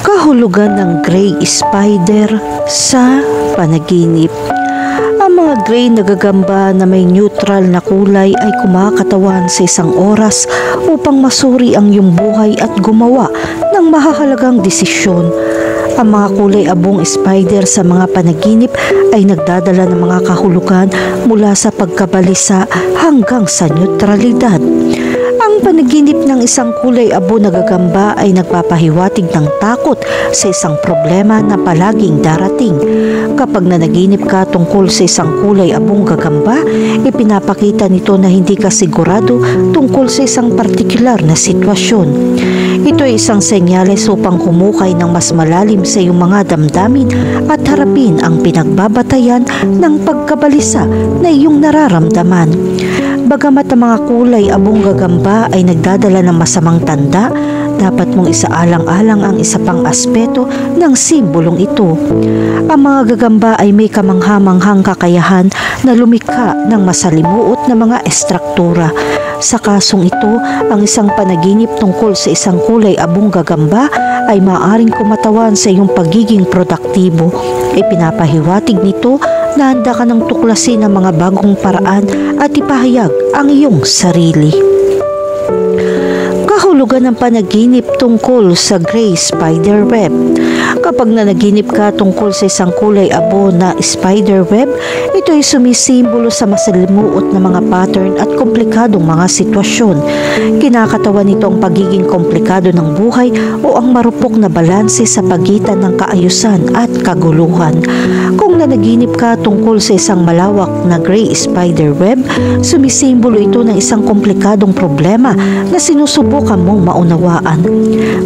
Kahulugan ng gray spider sa panaginip. Ang mga gray na gagamba na may neutral na kulay ay kumakatawan sa isang oras upang masuri ang iyong buhay at gumawa ng mahahalagang desisyon. Ang mga kulay abong spider sa mga panaginip ay nagdadala ng mga kahulugan mula sa pagkabalisa hanggang sa neutralidad. Ang panaginip ng isang kulay abo na gagamba ay nagpapahiwatig ng takot sa isang problema na palaging darating. Kapag nanaginip ka tungkol sa isang kulay abong gagamba, ipinapakita nito na hindi ka sigurado tungkol sa isang partikular na sitwasyon. Ito ay isang senyales upang humukay ng mas malalim sa iyong mga damdamin at harapin ang pinagbabatayan ng pagkabalisa na iyong nararamdaman. Bagamat ang mga kulay abong gagamba ay nagdadala ng masamang tanda, dapat mong isaalang-alang ang isa pang aspeto ng simbolong ito. Ang mga gagamba ay may kamangha-manghang kakayahan na lumikha ng masalimuot na mga estruktura. Sa kasong ito, ang isang panaginip tungkol sa isang kulay abong gagamba ay maaaring kumatawan sa iyong pagiging produktibo. Ipinapahiwatig nito na handa ka ng tuklasin ang mga bagong paraan at ipahayag ang iyong sarili. Kahulugan ng panaginip tungkol sa gray spider web. Kapag nanaginip ka tungkol sa isang kulay abo na spider web, ito ay sumisimbolo sa masalimuot na mga pattern at komplikadong mga sitwasyon. Kinakatawan nito ang pagiging komplikado ng buhay o ang marupok na balanse sa pagitan ng kaayusan at kaguluhan. Kung nanaginip ka tungkol sa isang malawak na gray spider web, sumisimbolo ito ng isang komplikadong problema na sinusubukan mong maunawaan.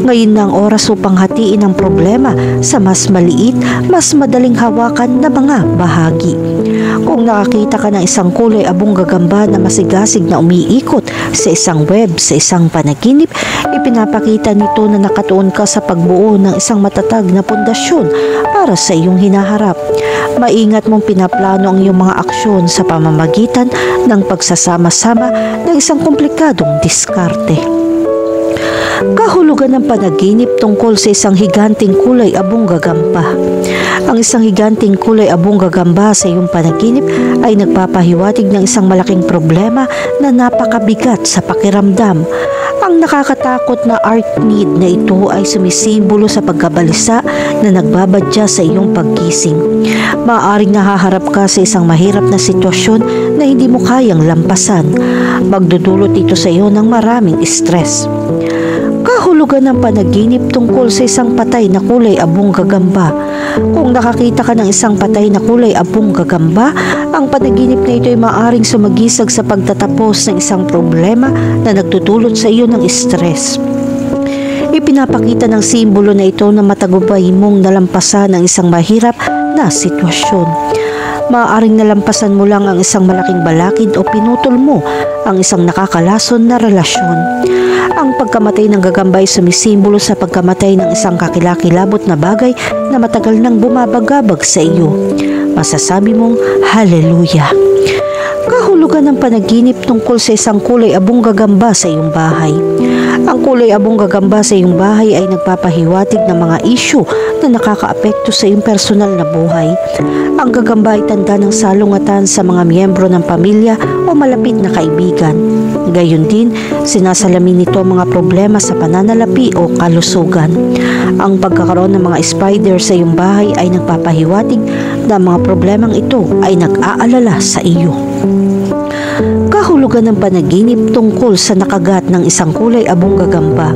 Ngayon na ang oras upang hatiin ang problema sa mas maliit, mas madaling hawakan na mga bahagi. Kung nakakita ka ng isang kulay abong gagamba na masigasig na umiikot sa isang web sa isang panaginip, ipinapakita nito na nakatuon ka sa pagbuo ng isang matatag na pundasyon para sa iyong hinaharap. Maingat mong pinaplano ang iyong mga aksyon sa pamamagitan ng pagsasama-sama ng isang komplikadong diskarte. Kahulugan ng panaginip tungkol sa isang higanting kulay abong gagamba. Ang isang higanting kulay abong gagamba sa iyong panaginip ay nagpapahiwatig ng isang malaking problema na napakabigat sa pakiramdam. Ang nakakatakot na arachnid na ito ay sumisimbolo sa pagkabalisa na nagbabadya sa iyong paggising. Maaaring nahaharap ka sa isang mahirap na sitwasyon na hindi mo kayang lampasan. Magdudulot ito sa iyo ng maraming stress. Kahulugan ng panaginip tungkol sa isang patay na kulay abong gagamba. Kung nakakita ka ng isang patay na kulay abong gagamba, ang panaginip na ito ay maaaring sumagisag sa pagtatapos ng isang problema na nagdudulot sa iyo ng stress. Ipinapakita ng simbolo na ito na matagumpay mong nalampasan ang isang mahirap na sitwasyon. Maaaring nalampasan mo lang ang isang malaking balakid o pinutol mo ang isang nakakalason na relasyon. Ang pagkamatay ng gagamba ay sumisimbolo sa pagkamatay ng isang kakilakilabot na bagay na matagal nang bumabagabag sa iyo. Masasabi mong haleluya. Kahulugan ng panaginip tungkol sa isang kulay abong gagamba sa iyong bahay. Ang kulay abong gagamba sa iyong bahay ay nagpapahiwatig ng mga isyu na nakakaapekto sa iyong personal na buhay. Ang gagamba ay tanda ng salungatan sa mga miyembro ng pamilya o malapit na kaibigan. Gayon din, sinasalamin nito mga problema sa pananalapi o kalusugan. Ang pagkakaroon ng mga spider sa iyong bahay ay nagpapahiwatig na mga problemang ito ay nag-aalala sa iyo. Kahulugan ng panaginip tungkol sa nakagat ng isang kulay abong gagamba.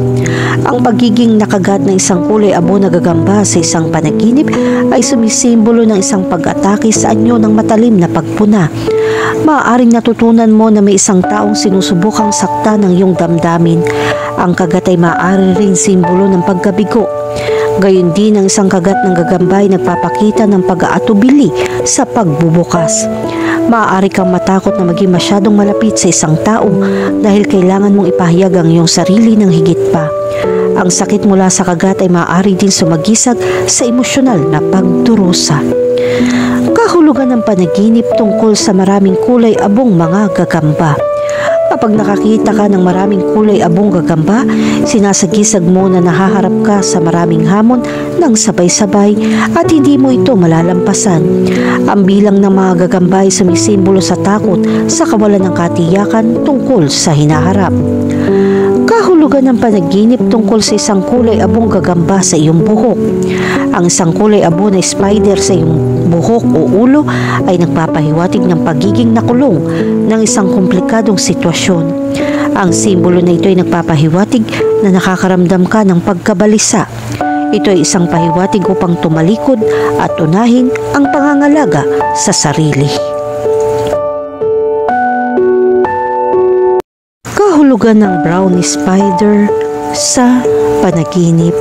Ang pagiging nakagat ng isang kulay abo na gagamba sa isang panaginip ay sumisimbolo ng isang pag-atake sa anyo ng matalim na pagpuna. Maaaring natutunan mo na may isang taong sinusubukang sakta ng iyong damdamin. Ang kagat ay maaari rin simbolo ng pagkabigo. Gayon din ang isang kagat ng gagamba ay nagpapakita ng pag-aatubili sa pagbubukas. Maaari kang matakot na maging masyadong malapit sa isang tao dahil kailangan mong ipahayag ang iyong sarili ng higit pa. Ang sakit mula sa kagat ay maaari din sumagisag sa emosyonal na pagdurusa. Kahulugan ng panaginip tungkol sa maraming kulay abong mga gagamba. Kapag nakakita ka ng maraming kulay abong gagamba, sinasagisag mo na nahaharap ka sa maraming hamon ng sabay-sabay at hindi mo ito malalampasan. Ang bilang ng mga gagamba ay sumisimbolo sa takot sa kawalan ng katiyakan tungkol sa hinaharap. Kahulugan ng panaginip tungkol sa isang kulay abong gagamba sa iyong buhok. Ang isang kulay abo na spider sa iyong buhok o ulo ay nagpapahiwatig ng pagiging nakulong ng isang komplikadong sitwasyon. Ang simbolo na ito ay nagpapahiwatig na nakakaramdam ka ng pagkabalisa. Ito ay isang pahiwatig upang tumalikod at unahin ang pangangalaga sa sarili. Kahulugan ng brown spider sa panaginip.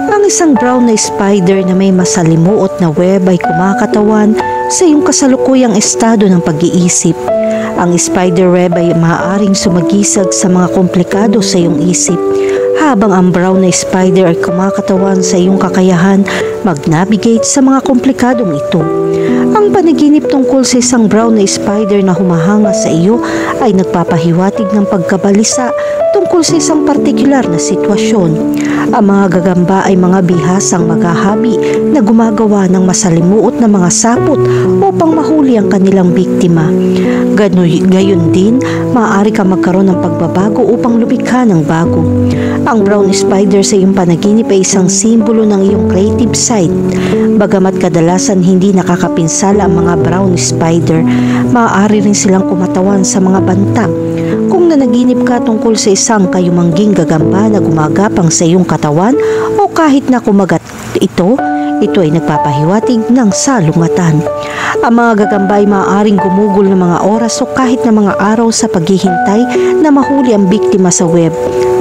Ang isang brown na spider na may masalimuot na web ay kumakatawan sa iyong kasalukuyang estado ng pag-iisip. Ang spider web ay maaaring sumagisag sa mga komplikado sa iyong isip, habang ang brown na spider ay kumakatawan sa iyong kakayahan mag-navigate sa mga komplikadong ito. Ang panaginip tungkol sa isang brown na spider na humahanga sa iyo ay nagpapahiwatig ng pagkabalisa tungkol sa isang partikular na sitwasyon. Ang mga gagamba ay mga bihasang maghahabi na gumagawa ng masalimuot na mga sapot upang mahuli ang kanilang biktima. Gayon din, maaari ka magkaroon ng pagbabago upang lumikha ng bago. Ang brown spider sa iyong panaginip ay isang simbolo ng iyong creative side. Bagamat kadalasan hindi nakakapinsala ang mga brown spider, maaari rin silang kumatawan sa mga banta. Kung nanaginip ka tungkol sa isang kayumangging gagamba na gumagapang sa iyong katawan o kahit na kumagat ito ay nagpapahiwatig ng salungatan. Ang mga gagamba ay maaaring gumugol ng mga oras o kahit na mga araw sa paghihintay na mahuli ang biktima sa web.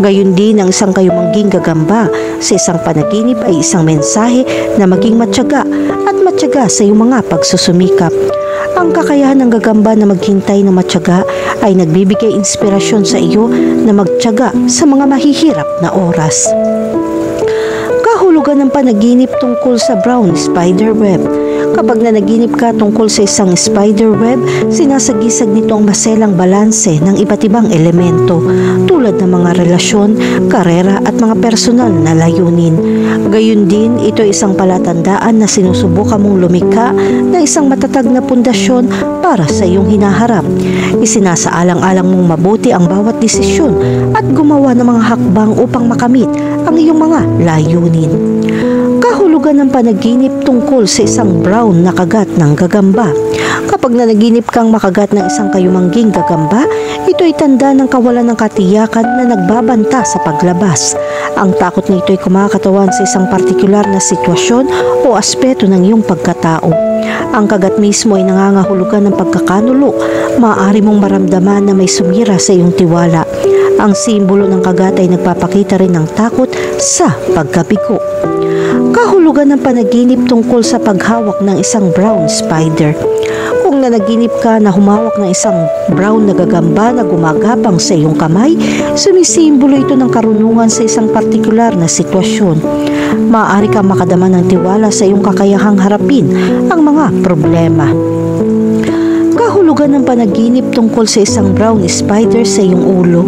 Gayon din ang isang kayumangging gagamba sa isang panaginip ay isang mensahe na maging matyaga at matyaga sa iyong mga pagsusumikap. Ang kakayahan ng gagamba na maghintay na matyaga ay nagbibigay inspirasyon sa iyo na magtyaga sa mga mahihirap na oras. Kahulugan ng panaginip tungkol sa brown spider web. Kapag nanaginip ka tungkol sa isang spider web, sinasagisag nito ang maselang balanse ng iba't ibang elemento tulad ng mga relasyon, karera at mga personal na layunin. Gayon din, ito ay isang palatandaan na sinusubukan mong lumikha ng isang matatag na pundasyon para sa iyong hinaharap. Isinasaalang-alang mong mabuti ang bawat desisyon at gumawa ng mga hakbang upang makamit ang iyong mga layunin. Kahulugan ng panaginip tungkol sa isang brown na kagat ng gagamba. Kapag nanaginip kang makagat ng isang kayumangging gagamba, ito ay tanda ng kawalan ng katiyakan na nagbabanta sa paglabas. Ang takot nito ay kumakatawan sa isang partikular na sitwasyon o aspeto ng iyong pagkatao. Ang kagat mismo ay nangangahulugan ng pagkakanulo. Maaari mong maramdaman na may sumira sa iyong tiwala. Ang simbolo ng kagat ay nagpapakita rin ng takot sa pagkabigo. Kahulugan ng panaginip tungkol sa paghawak ng isang brown spider. Kung nanaginip ka na humawak ng isang brown na gagamba na gumagapang sa iyong kamay, sumisimbolo ito ng karunungan sa isang partikular na sitwasyon. Maaari kang makadama ng tiwala sa iyong kakayahang harapin ang mga problema. Kahulugan ng panaginip tungkol sa isang brown spider sa iyong ulo.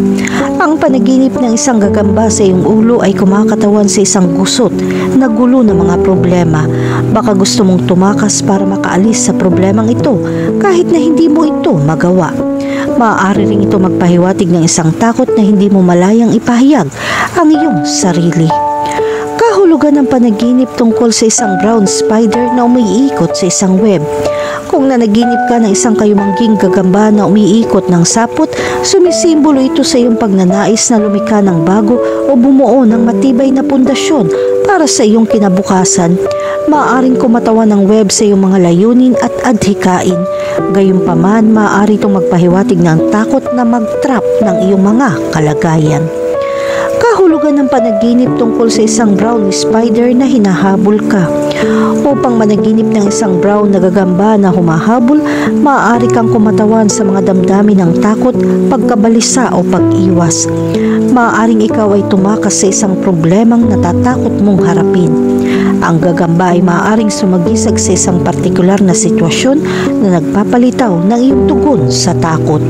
Ang panaginip ng isang gagamba sa iyong ulo ay kumakatawan sa isang gusot na gulo ng mga problema. Baka gusto mong tumakas para makaalis sa problemang ito kahit na hindi mo ito magawa. Maaari rin ito magpahiwatig ng isang takot na hindi mo malayang ipahayag ang iyong sarili. Kahulugan ng panaginip tungkol sa isang brown spider na umiikot sa isang web. Kung nanaginip ka ng isang kayumangging gagamba na umiikot ng sapot, sumisimbolo ito sa iyong pagnanais na lumikha ng bago o bumuo ng matibay na pundasyon para sa iyong kinabukasan. Maaaring kumatawan ng web sa iyong mga layunin at adhikain. Gayunpaman, maaari itong magpahiwatig ng takot na mag-trap ng iyong mga kalagayan. Kahulugan ng panaginip tungkol sa isang brown spider na hinahabol ka. Upang managinip ng isang brown na gagamba na humahabol, maaari kang kumatawan sa mga damdamin ng takot, pagkabalisa o pag-iwas. Maaaring ikaw ay tumakas sa isang problemang natatakot mong harapin. Ang gagamba ay maaaring sumagisag sa isang partikular na sitwasyon na nagpapalitaw ng iyong tugon sa takot.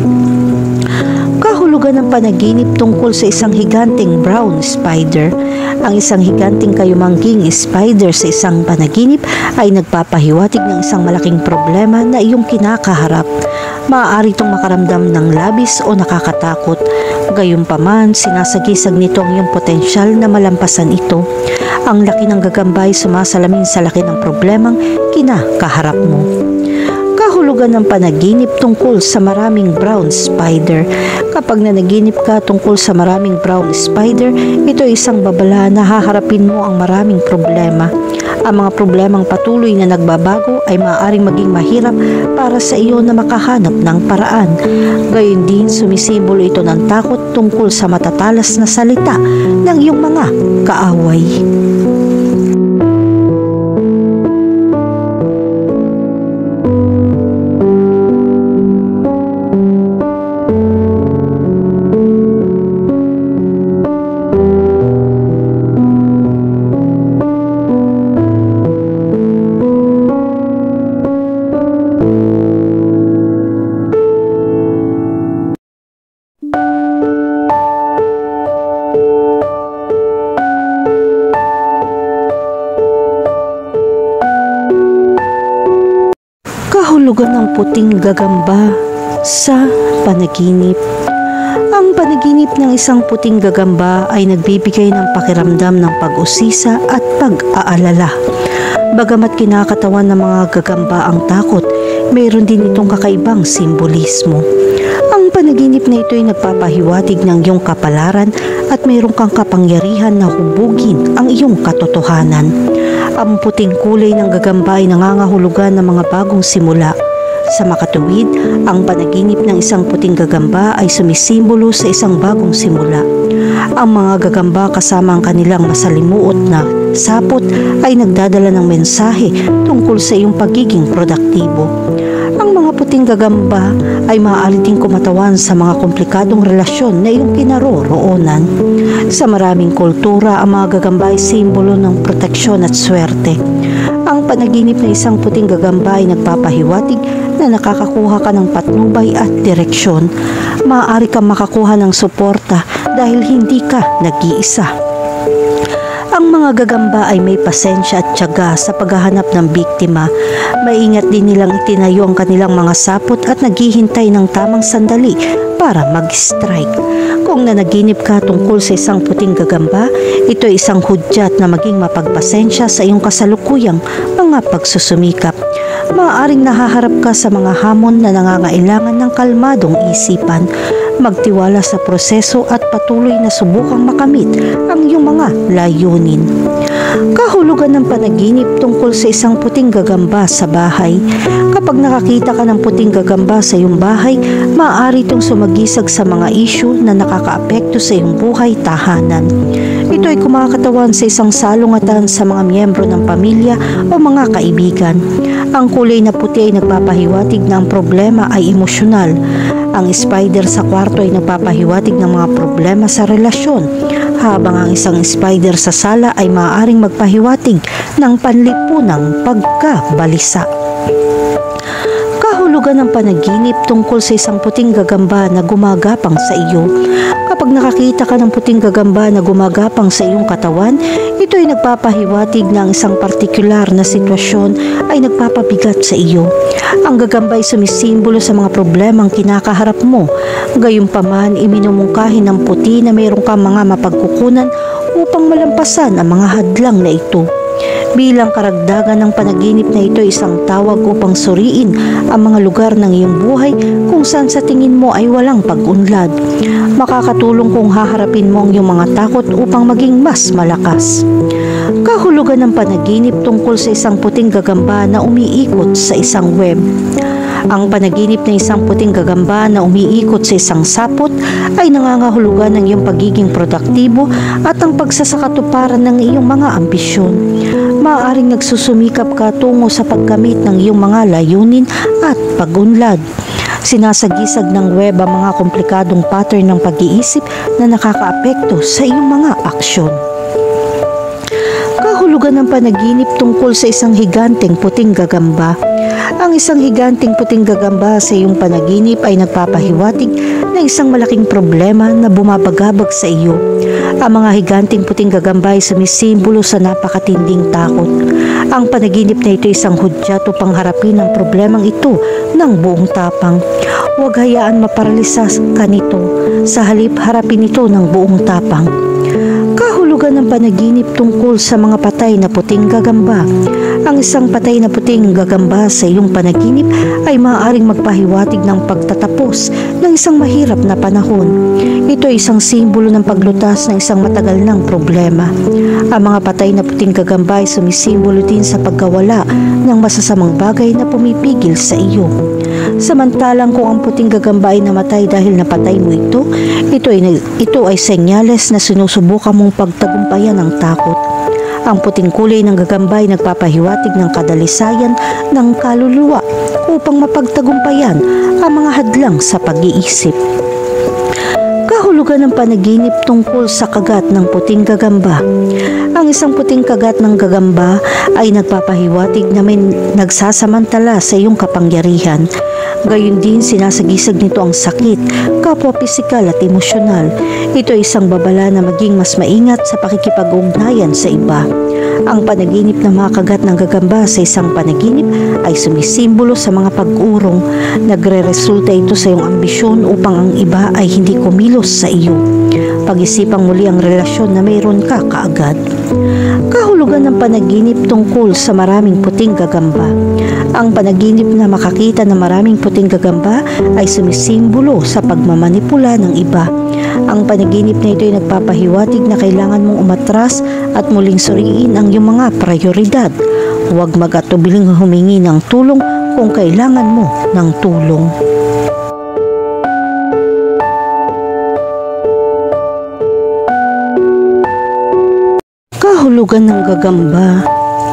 Kahulugan Kahulugan ng panaginip tungkol sa isang higanting brown spider. Ang isang higanting kayumangging spider sa isang panaginip ay nagpapahiwatig ng isang malaking problema na iyong kinakaharap. Maaari itong makaramdam ng labis o nakakatakot. Gayunpaman, sinasagisag nito ang iyong potensyal na malampasan ito. Ang laki ng gagamba ay sumasalamin sa laki ng problemang kinakaharap mo. Kahulugan ng panaginip tungkol sa maraming brown spider. Kapag nanaginip ka tungkol sa maraming brown spider, ito ay isang babala na haharapin mo ang maraming problema. Ang mga problemang patuloy na nagbabago ay maaaring maging mahirap para sa iyo na makahanap ng paraan. Gayon din, sumisimbolo ito ng takot tungkol sa matatalas na salita ng iyong mga kaaway. Kahulugan ng puting gagamba sa panaginip. Ang panaginip ng isang puting gagamba ay nagbibigay ng pakiramdam ng pag-usisa at pag-aalala. Bagamat kinakatawan ng mga gagamba ang takot, mayroon din itong kakaibang simbolismo. Ang panaginip na ito ay nagpapahiwatig ng iyong kapalaran at mayroon kang kapangyarihan na hubugin ang iyong katotohanan. Ang puting kulay ng gagamba ay nangangahulugan ng mga bagong simula. Sa makatuwid, ang panaginip ng isang puting gagamba ay sumisimbolo sa isang bagong simula. Ang mga gagamba kasama ang kanilang masalimuot na sapot ay nagdadala ng mensahe tungkol sa iyong pagiging produktibo. Ang mga puting gagamba ay maaari ding kumatawan sa mga komplikadong relasyon na iyong kinaroroonan. Sa maraming kultura, ang mga gagamba ay simbolo ng proteksyon at swerte. Ang panaginip ng isang puting gagamba ay nagpapahiwatig na nakakakuha ka ng patnubay at direksyon. Maaari kang makakuha ng suporta dahil hindi ka nag-iisa. Ang mga gagamba ay may pasensya at tiyaga sa paghahanap ng biktima. Maingat din nilang itinayo ang kanilang mga sapot at naghihintay ng tamang sandali para mag-strike. Kung nanaginip ka tungkol sa isang puting gagamba, ito ay isang hudyat na maging mapagpasensya sa iyong kasalukuyang mga pagsusumikap. Maaaring nahaharap ka sa mga hamon na nangangailangan ng kalmadong isipan. Magtiwala sa proseso at patuloy na subukang makamit ang iyong mga layunin. Kahulugan ng panaginip tungkol sa isang puting gagamba sa bahay. Kapag nakakita ka ng puting gagamba sa iyong bahay, maaari itong sumagisag sa mga isyu na nakakaapekto sa iyong buhay tahanan. Ito ay kumakatawan sa isang salungatan sa mga miyembro ng pamilya o mga kaibigan. Ang kulay na puti ay nagpapahiwatig na ang problema ay emosyonal. Ang spider sa kwarto ay nagpapahiwatig ng mga problema sa relasyon, habang ang isang spider sa sala ay maaaring magpahiwatig ng panlipunang pagkabalisa. Kahulugan ng panaginip tungkol sa isang puting gagamba na gumagapang sa iyo. Kapag nakakita ka ng puting gagamba na gumagapang sa iyong katawan, ito ay nagpapahiwatig na ang isang partikular na sitwasyon ay nagpapabigat sa iyo. Ang gagamba ay sumisimbolo sa mga problemang kinakaharap mo. Gayunpaman, iminumungkahi ng puti na mayroon kang mga mapagkukunan upang malampasan ang mga hadlang na ito. Bilang karagdagan ng panaginip na ito, isang tawag upang suriin ang mga lugar ng iyong buhay kung saan sa tingin mo ay walang pag-unlad. Makakatulong kung haharapin mo ang iyong mga takot upang maging mas malakas. Kahulugan ng panaginip tungkol sa isang puting gagamba na umiikot sa isang web. Ang panaginip ng isang puting gagamba na umiikot sa isang sapot ay nangangahulugan ng iyong pagiging produktibo at ang pagsasakatuparan ng iyong mga ambisyon. Maaaring nagsusumikap ka tungo sa pagkamit ng iyong mga layunin at pag-unlad. Sinasagisag ng web ang mga komplikadong pattern ng pag-iisip na nakakaapekto sa iyong mga aksyon. Kahulugan ng panaginip tungkol sa isang higanteng puting gagamba. Ang isang higanteng puting gagamba sa iyong panaginip ay nagpapahiwatig ng isang malaking problema na bumabagabag sa iyo. Ang mga higanteng puting gagamba ay sumisimbolo sa napakatinding takot. Ang panaginip na ito ay isang hudyat upang harapin ang problemang ito ng buong tapang. Huwag hayaan maparalisa ka nito, sa halip harapin ito ng buong tapang. Kahulugan ng panaginip tungkol sa mga patay na puting gagamba. Ang isang patay na puting gagamba sa iyong panaginip ay maaaring magpahiwatig ng pagtatapos ng isang mahirap na panahon. Ito ay isang simbolo ng paglutas ng isang matagal ng problema. Ang mga patay na puting gagamba ay sumisimbolo din sa pagkawala ng masasamang bagay na pumipigil sa iyo. Samantalang kung ang puting gagamba ay namatay dahil napatay mo ito ay senyales na sinusubukan mong pagtagumpayan ng takot. Ang puting kulay ng gagamba ay nagpapahiwatig ng kadalisayan ng kaluluwa upang mapagtagumpayan ang mga hadlang sa pag-iisip. Kahulugan ng panaginip tungkol sa kagat ng puting gagamba. Ang isang puting kagat ng gagamba ay nagpapahiwatig na may nagsasamantala sa iyong kapangyarihan. Gayon din sinasagisag nito ang sakit, kapwa pisikal at emosyonal. Ito ay isang babala na maging mas maingat sa pakikipag-ugnayan sa iba. Ang panaginip ng mga kagat ng gagamba sa isang panaginip ay sumisimbolo sa mga pag-urong. Nagre-resulta ito sa iyong ambisyon upang ang iba ay hindi kumilos sa iyo. Pag-isipang muli ang relasyon na mayroon ka kaagad. Kahulugan ng panaginip tungkol sa maraming puting gagamba. Ang panaginip na makakita ng maraming puting gagamba ay sumisimbolo sa pagmamanipula ng iba. Ang panaginip na ito ay nagpapahiwatig na kailangan mong umatras at muling suriin ang iyong mga prioridad. Huwag mag-atubiling humingi ng tulong kung kailangan mo ng tulong. Kahulugan ng gagamba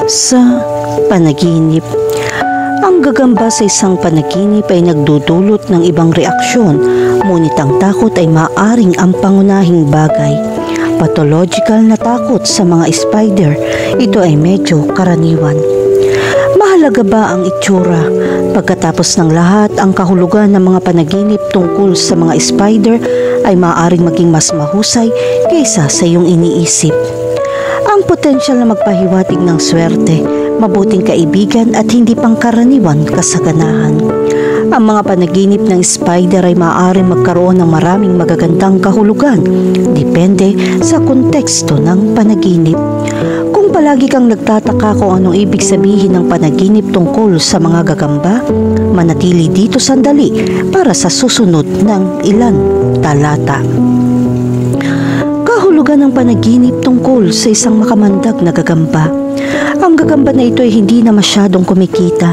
sa panaginip. Ang gagamba sa isang panaginip ay nagdudulot ng ibang reaksyon, ngunit ang takot ay maaaring ang pangunahing bagay. Pathological na takot sa mga spider, ito ay medyo karaniwan. Mahalaga ba ang itsura? Pagkatapos ng lahat, ang kahulugan ng mga panaginip tungkol sa mga spider ay maaaring maging mas mahusay kaysa sa iyong iniisip. Ang potensyal na magpahiwatig ng swerte, mabuting kaibigan at hindi pangkaraniwan kasaganahan. Ang mga panaginip ng spider ay maaaring magkaroon ng maraming magagandang kahulugan, depende sa konteksto ng panaginip. Kung palagi kang nagtataka kung anong ibig sabihin ng panaginip tungkol sa mga gagamba, manatili dito sandali para sa susunod ng ilan talata. Kahulugan ng panaginip tungkol sa isang makamandag na gagamba. Ang gagamba na ito ay hindi na masyadong kumikita.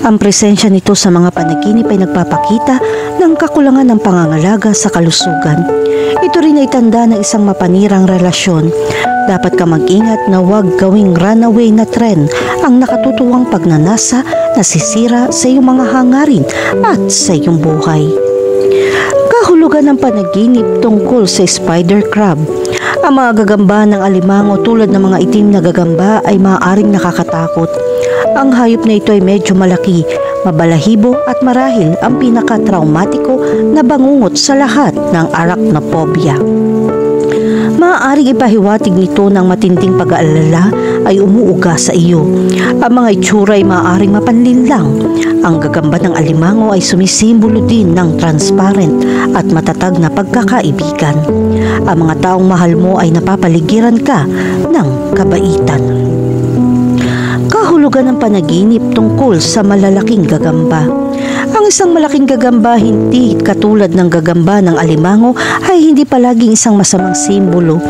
Ang presensya nito sa mga panaginip ay nagpapakita ng kakulangan ng pangangalaga sa kalusugan. Ito rin ay tanda ng isang mapanirang relasyon. Dapat ka mag-ingat na huwag gawing runaway na trend ang nakatutuwang pagnanasa na sisira sa iyong mga hangarin at sa iyong buhay. Kahulugan ng panaginip tungkol sa spider crab. Ang mga gagamba ng alimango tulad ng mga itim na gagamba ay maaaring nakakatakot. Ang hayop na ito ay medyo malaki, mabalahibo at marahil ang pinaka-traumatiko na bangungot sa lahat ng arachnophobia. Maaaring ipahiwatig nito ng matinding pag-aalala ay umuuga sa iyo. Ang mga itsura ay maaaring mapanlinlang. Ang gagamba ng alimango ay sumisimbolo din ng transparent at matatag na pagkakaibigan. Ang mga taong mahal mo ay napapaligiran ka ng kabaitan. Kahulugan ng panaginip tungkol sa malalaking gagamba. Ang isang malaking gagamba, hindi katulad ng gagamba ng alimango, ay hindi palaging isang masamang simbolo.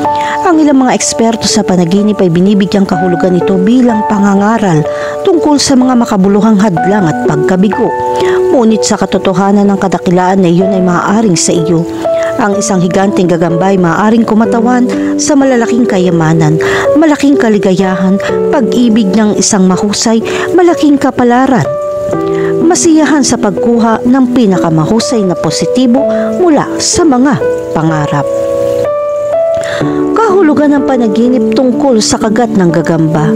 Ang ilang mga eksperto sa panaginip ay binibigyang kahulugan ito bilang pangangaral tungkol sa mga makabuluhang hadlang at pagkabigo. Ngunit sa katotohanan ng kadakilaan na iyon ay maaaring sa iyo. Ang isang higanteng gagamba ay maaaring kumatawan sa malalaking kayamanan, malaking kaligayahan, pag-ibig ng isang mahusay, malaking kapalaran. Masiyahan sa pagkuha ng pinakamahusay na positibo mula sa mga pangarap. Kahulugan ng panaginip tungkol sa kagat ng gagamba.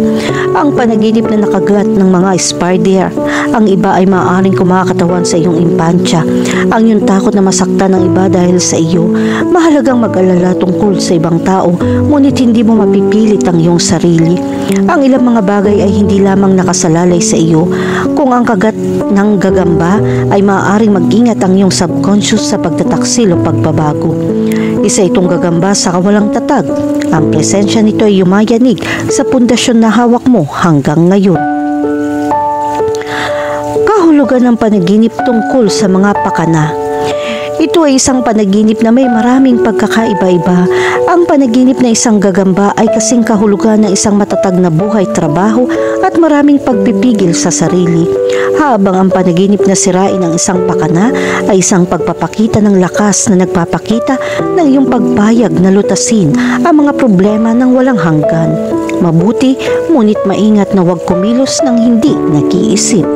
Ang panaginip na nakagat ng mga spider. Ang iba ay maaaring kumakatawan sa iyong impantya. Ang iyong takot na masaktan ng iba dahil sa iyo. Mahalagang mag-alala tungkol sa ibang tao, ngunit hindi mo mapipilit ang iyong sarili. Ang ilang mga bagay ay hindi lamang nakasalalay sa iyo. Kung ang kagat ng gagamba ay maaaring mag-ingat ang iyong subconscious sa pagtataksil o pagbabago. Isa itong gagamba sa kawalang tatag. Ang presensya nito ay yumayanig sa pundasyon na hawak mo hanggang ngayon. Kahulugan ng panaginip tungkol sa mga pakana. Ito ay isang panaginip na may maraming pagkakaiba-iba. Ang panaginip na isang gagamba ay kasing kahulugan ng isang matatag na buhay, trabaho at maraming pagpipigil sa sarili. Habang ang panaginip na sirain ng isang pakana ay isang pagpapakita ng lakas na nagpapakita ng iyong pagpayag na lutasin ang mga problema ng walang hanggan. Mabuti, ngunit maingat na huwag kumilos ng hindi nag-iisip.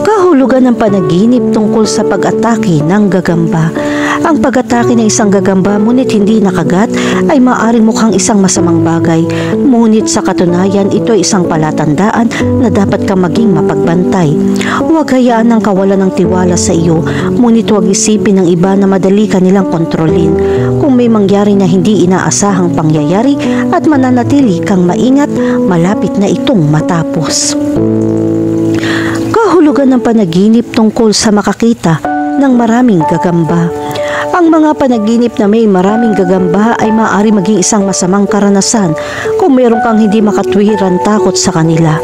Kahulugan ng panaginip tungkol sa pag-atake ng gagamba. Ang pag-atake ng isang gagamba ngunit hindi nakagat ay maaaring mukhang isang masamang bagay. Ngunit sa katunayan, ito ay isang palatandaan na dapat kang maging mapagbantay. Huwag hayaan ng kawalan ng tiwala sa iyo, ngunit huwag isipin ng iba na madali ka nilang kontrolin. Kung may mangyari na hindi inaasahang pangyayari at mananatili kang maingat, malapit na itong matapos. Kahulugan ng panaginip tungkol sa makakita ng maraming gagamba. Ang mga panaginip na may maraming gagamba ay maaari maging isang masamang karanasan kung meron kang hindi makatwiran takot sa kanila.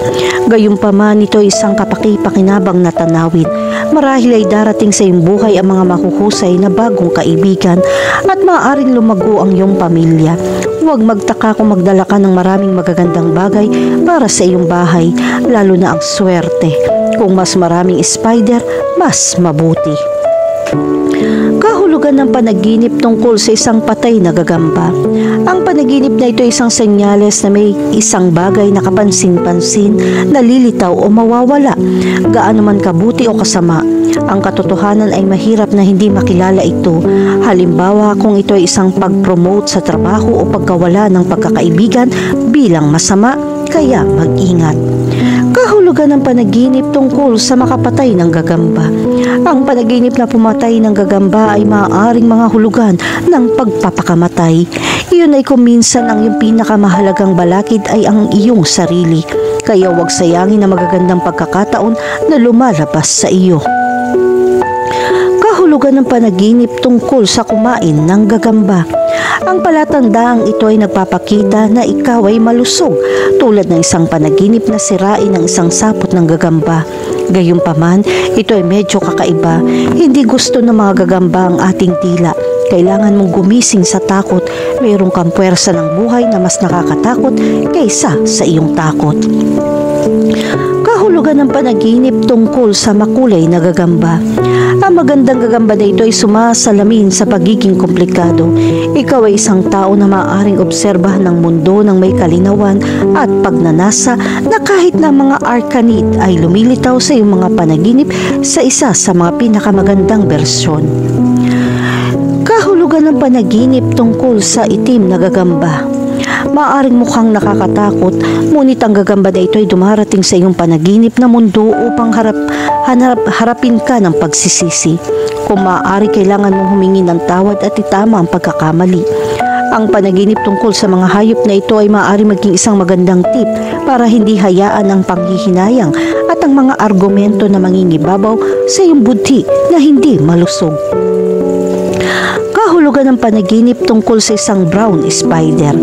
Gayunpaman, ito ay isang kapaki-pakinabang na tanawin. Marahil ay darating sa iyong buhay ang mga mahuhusay na bagong kaibigan at maaaring lumago ang iyong pamilya. Huwag magtaka kung magdala ka ng maraming magagandang bagay para sa iyong bahay, lalo na ang swerte. Kung mas maraming spider, mas mabuti. Kahulugan ng panaginip tungkol sa isang patay na gagamba. Ang panaginip na ito ay isang senyales na may isang bagay na kapansin-pansin, nalilitaw o mawawala, gaano man kabuti o kasama. Ang katotohanan ay mahirap na hindi makilala ito. Halimbawa, kung ito ay isang pag-promote sa trabaho o pagkawala ng pagkakaibigan bilang masama, kaya mag-ingat. Kahulugan ng panaginip tungkol sa makapatay ng gagamba. Ang panaginip na pumatay ng gagamba ay maaaring mga hulugan ng pagpapakamatay. Iyon ay kung minsan ang iyong pinakamahalagang balakid ay ang iyong sarili. Kaya huwag sayangin ang magagandang pagkakataon na lumalabas sa iyo. Kahulugan ng panaginip tungkol sa kumain ng gagamba. Ang palatandaang ito ay nagpapakita na ikaw ay malusog, tulad ng isang panaginip na sirain ng isang sapot ng gagamba. Gayunpaman, ito ay medyo kakaiba. Hindi gusto ng mga gagamba ang ating tila. Kailangan mong gumising sa takot. Mayroong kang puwersa ng buhay na mas nakakatakot kaysa sa iyong takot. Kahulugan ng panaginip tungkol sa makulay na gagamba. Ang magandang gagamba na ito ay sumasalamin sa pagiging komplikado. Ikaw ay isang tao na maaaring obserbahan ng mundo ng may kalinawan at pagnanasa na kahit na mga arkanid ay lumilitaw sa iyong mga panaginip sa isa sa mga pinakamagandang bersyon. Kahulugan ng panaginip tungkol sa itim na gagamba. Maaring mukhang nakakatakot, ngunit ang gagamba na ito ay dumarating sa iyong panaginip na mundo upang harapin ka ng pagsisisi. Kung maaari, kailangan mong humingi ng tawad at itama ang pagkakamali. Ang panaginip tungkol sa mga hayop na ito ay maaari maging isang magandang tip para hindi hayaan ang panghihinayang at ang mga argumento na mangingibabaw sa iyong budhi na hindi malusog. Kahulugan ng panaginip tungkol sa isang brown spider.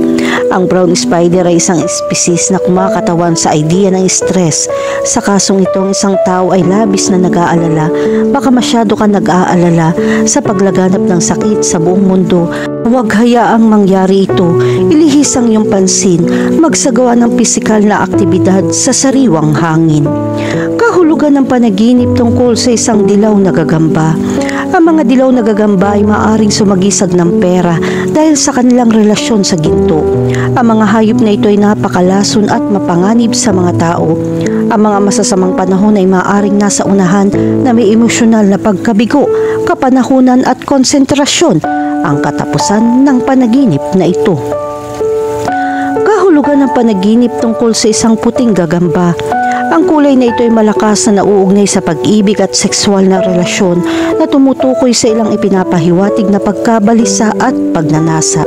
Ang brown spider ay isang especies na kumakatawan sa idea ng stress. Sa kasong ito, ang isang tao ay labis na nag-aalala. Baka masyado ka nag-aalala sa paglaganap ng sakit sa buong mundo. Huwag hayaang mangyari ito. Ilihis ang iyong pansin. Magsagawa ng pisikal na aktibidad sa sariwang hangin. Kahulugan ng panaginip tungkol sa isang dilaw na gagamba. Ang mga dilaw na gagamba ay maaaring sumagisag ng pera dahil sa kanilang relasyon sa ginto. Ang mga hayop na ito ay napakalason at mapanganib sa mga tao. Ang mga masasamang panahon ay maaaring nasa unahan na may emosyonal na pagkabigo, kapanahunan at konsentrasyon. ang katapusan ng panaginip na ito. Kahulugan ng panaginip tungkol sa isang puting gagamba. Ang kulay na ito ay malakas na nauugnay sa pag-ibig at sexual na relasyon na tumutukoy sa ilang ipinapahiwatig na pagkabalisa at pagnanasa.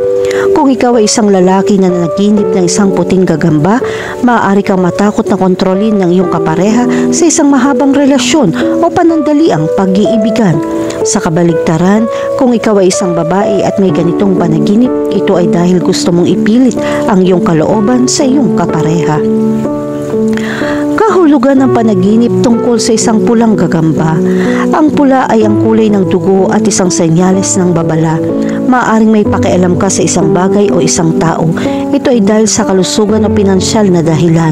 Kung ikaw ay isang lalaki na nanaginip ng isang puting gagamba, maaari kang matakot na kontrolin ng iyong kapareha sa isang mahabang relasyon o panandaliang pag-iibigan. Sa kabaligtaran, kung ikaw ay isang babae at may ganitong panaginip, ito ay dahil gusto mong ipilit ang iyong kalooban sa iyong kapareha. Kahulugan ng panaginip tungkol sa isang pulang gagamba. Ang pula ay ang kulay ng dugo at isang senyales ng babala. Maaaring may pakialam ka sa isang bagay o isang tao. Ito ay dahil sa kalusugan o pinansyal na dahilan.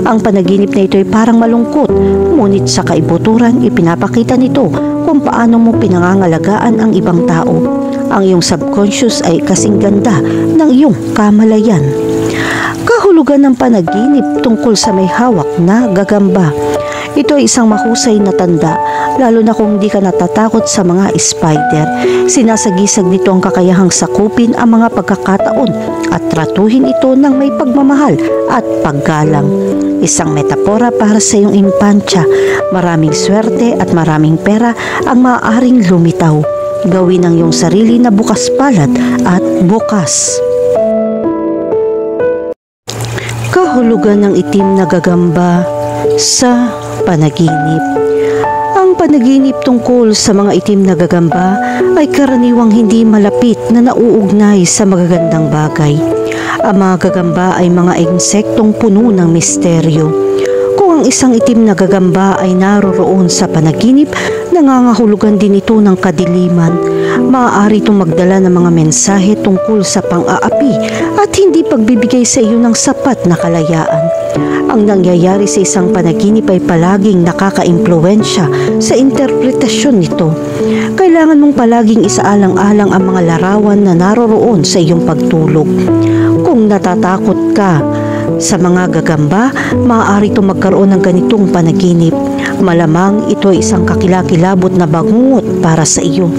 Ang panaginip na ito ay parang malungkot, ngunit sa kaibuturan ipinapakita nito kung paano mo pinangangalagaan ang ibang tao. Ang iyong subconscious ay kasing ganda ng iyong kamalayan. Kahulugan ng panaginip tungkol sa may hawak na gagamba. Ito ay isang mahusay na tanda, lalo na kung hindi ka natatakot sa mga spider. Sinasagisag nito ang kakayahang sakupin ang mga pagkakataon at tratuhin ito ng may pagmamahal at paggalang. Isang metapora para sa iyong impantya. Maraming swerte at maraming pera ang maaaring lumitaw. Gawin ang iyong sarili na bukas palad at bukas. Kahulugan ng itim na gagamba sa panaginip. Ang panaginip tungkol sa mga itim na gagamba ay karaniwang hindi malapit na nauugnay sa magagandang bagay. Ang mga gagamba ay mga insektong puno ng misteryo. Kung ang isang itim na gagamba ay naroroon sa panaginip, nangangahulugan din ito ng kadiliman. Maaari itong magdala ng mga mensahe tungkol sa pang-aapi at hindi pagbibigay sa iyo ng sapat na kalayaan. Ang nangyayari sa isang panaginip ay palaging nakaka-impluwensya sa interpretasyon nito. Kailangan mong palaging isaalang-alang ang mga larawan na naroroon sa iyong pagtulog. Kung natatakot ka sa mga gagamba, maaari itong magkaroon ng ganitong panaginip. Malamang ito ay isang kakilakilabot na bangungot para sa iyo.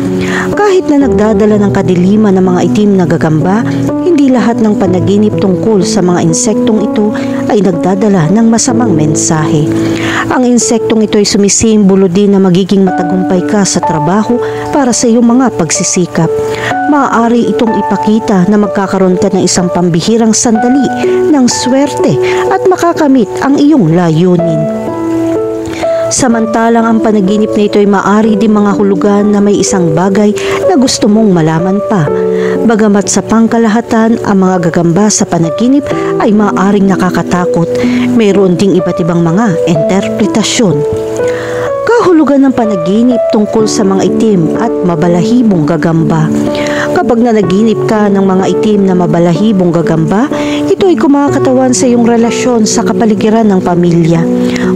Kahit na nagdadala ng kadiliman ng mga itim na gagamba, hindi lahat ng panaginip tungkol sa mga insektong ito ay nagdadala ng masamang mensahe. Ang insektong ito ay sumisimbolo din na magiging matagumpay ka sa trabaho para sa iyong mga pagsisikap. Maaari itong ipakita na magkakaroon ka ng isang pambihirang sandali ng swerte at makakamit ang iyong layunin. Samantalang ang panaginip na ito ay maaari din mga hulugan na may isang bagay na gusto mong malaman pa. Bagamat sa pangkalahatan, ang mga gagamba sa panaginip ay maaaring nakakatakot. Mayroon ding iba't ibang mga interpretasyon. Kahulugan ng panaginip tungkol sa mga itim at mabalahibong gagamba. Kapag nanaginip ka ng mga itim na mabalahibong gagamba, ito ay kumakatawan sa iyong relasyon sa kapaligiran ng pamilya.